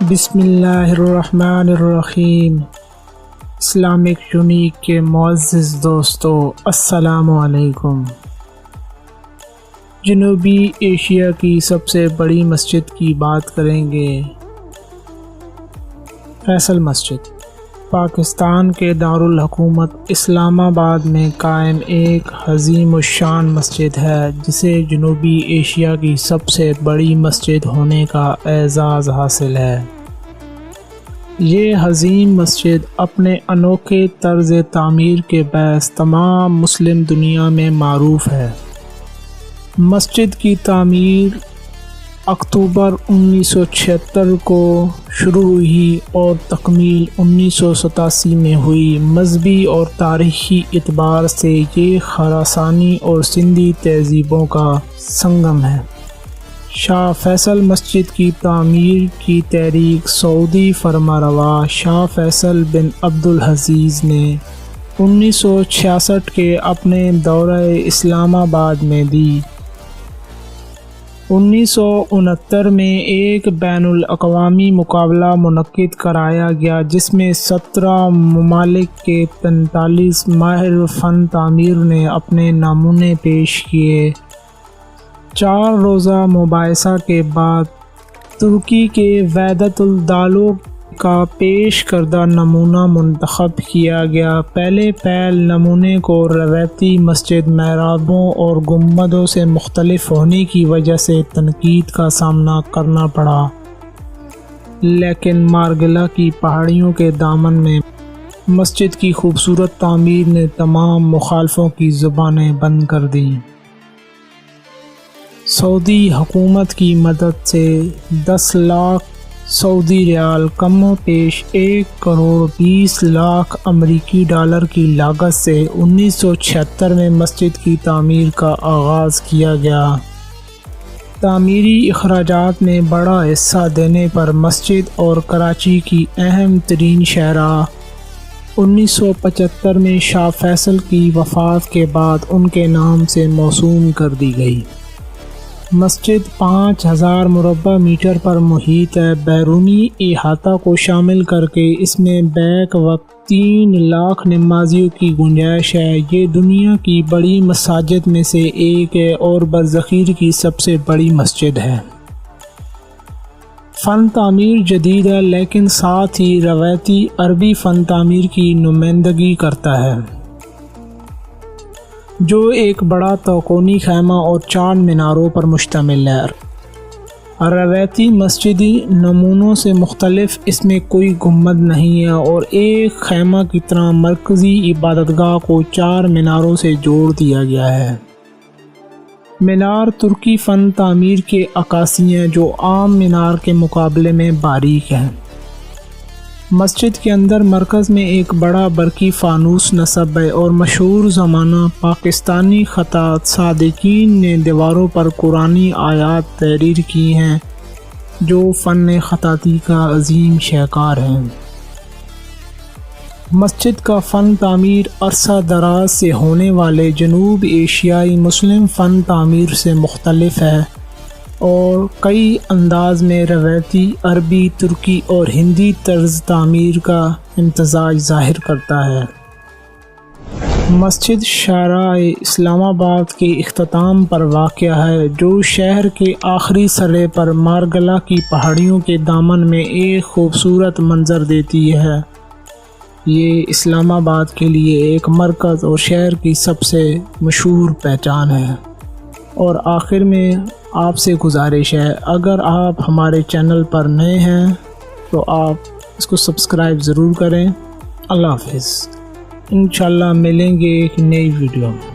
بسم اللہ الرحمن الرحیم۔ اسلامک یونیک کے معزز دوستو، السلام علیکم۔ جنوبی ایشیا کی سب سے بڑی مسجد کی بات کریں گے۔ فیصل مسجد پاکستان کے دارالحکومت اسلام آباد میں قائم ایک عظیم الشان مسجد ہے، جسے جنوبی ایشیا کی سب سے بڑی مسجد ہونے کا اعزاز حاصل ہے۔ یہ عظیم مسجد اپنے انوکھے طرز تعمیر کے باعث تمام مسلم دنیا میں معروف ہے۔ مسجد کی تعمیر اکتوبر 1976 کو شروع ہوئی اور تکمیل 1987 میں ہوئی۔ مذہبی اور تاریخی اعتبار سے یہ خراسانی اور سندھی تہذیبوں کا سنگم ہے۔ شاہ فیصل مسجد کی تعمیر کی تحریک سعودی فرمانروا شاہ فیصل بن عبدالعزیز نے 1966 کے اپنے دورہ اسلام آباد میں دی۔ 1969 میں ایک بین الاقوامی مقابلہ منعقد کرایا گیا، جس میں 17 ممالک کے 43 ماہر فن تعمیر نے اپنے نمونے پیش کیے۔ 4 روزہ مباحثہ کے بعد ترکی کے وحدت الدولہ کا پیش کردہ نمونہ منتخب کیا گیا۔ پہلے پہل نمونے کو روایتی مسجد محرابوں اور گنبدوں سے مختلف ہونے کی وجہ سے تنقید کا سامنا کرنا پڑا، لیکن مارگلہ کی پہاڑیوں کے دامن میں مسجد کی خوبصورت تعمیر نے تمام مخالفوں کی زبانیں بند کر دیں۔ سعودی حکومت کی مدد سے 10 لاکھ سعودی ریال کم و بیش 1 کروڑ 20 لاکھ امریکی ڈالر کی لاگت سے 1976 میں مسجد کی تعمیر کا آغاز کیا گیا۔ تعمیری اخراجات میں بڑا حصہ دینے پر مسجد اور کراچی کی اہم ترین شاہراہ 1975 میں شاہ فیصل کی وفات کے بعد ان کے نام سے موسوم کر دی گئی۔ مسجد 5000 مربع میٹر پر محیط ہے۔ بیرونی احاطہ کو شامل کر کے اس میں بیک وقت 3 لاکھ نمازیوں کی گنجائش ہے۔ یہ دنیا کی بڑی مساجد میں سے ایک ہے اور برصغیر کی سب سے بڑی مسجد ہے۔ فن تعمیر جدید ہے، لیکن ساتھ ہی روایتی عربی فن تعمیر کی نمائندگی کرتا ہے، جو ایک بڑا توقونی خیمہ اور 4 میناروں پر مشتمل ہے۔ روایتی مسجدی نمونوں سے مختلف اس میں کوئی گنبد نہیں ہے اور ایک خیمہ کی طرح مرکزی عبادتگاہ کو 4 میناروں سے جوڑ دیا گیا ہے۔ مینار ترکی فن تعمیر کے عکاسی ہیں، جو عام مینار کے مقابلے میں باریک ہیں۔ مسجد کے اندر مرکز میں ایک بڑا برقی فانوس نصب ہے اور مشہور زمانہ پاکستانی خطاط صادقین نے دیواروں پر قرآنی آیات تحریر کی ہیں، جو فن خطاطی کا عظیم شاہکار ہیں۔ مسجد کا فن تعمیر عرصہ دراز سے ہونے والے جنوب ایشیائی مسلم فن تعمیر سے مختلف ہے اور کئی انداز میں روایتی عربی، ترکی اور ہندی طرز تعمیر کا امتزاج ظاہر کرتا ہے۔ مسجد شاہراہ اسلام آباد کے اختتام پر واقع ہے، جو شہر کے آخری سرے پر مارگلہ کی پہاڑیوں کے دامن میں ایک خوبصورت منظر دیتی ہے۔ یہ اسلام آباد کے لیے ایک مرکز اور شہر کی سب سے مشہور پہچان ہے۔ اور آخر میں آپ سے گزارش ہے، اگر آپ ہمارے چینل پر نئے ہیں تو آپ اس کو سبسکرائب ضرور کریں۔ اللہ حافظ۔ انشاءاللہ ملیں گے ایک نئی ویڈیو میں۔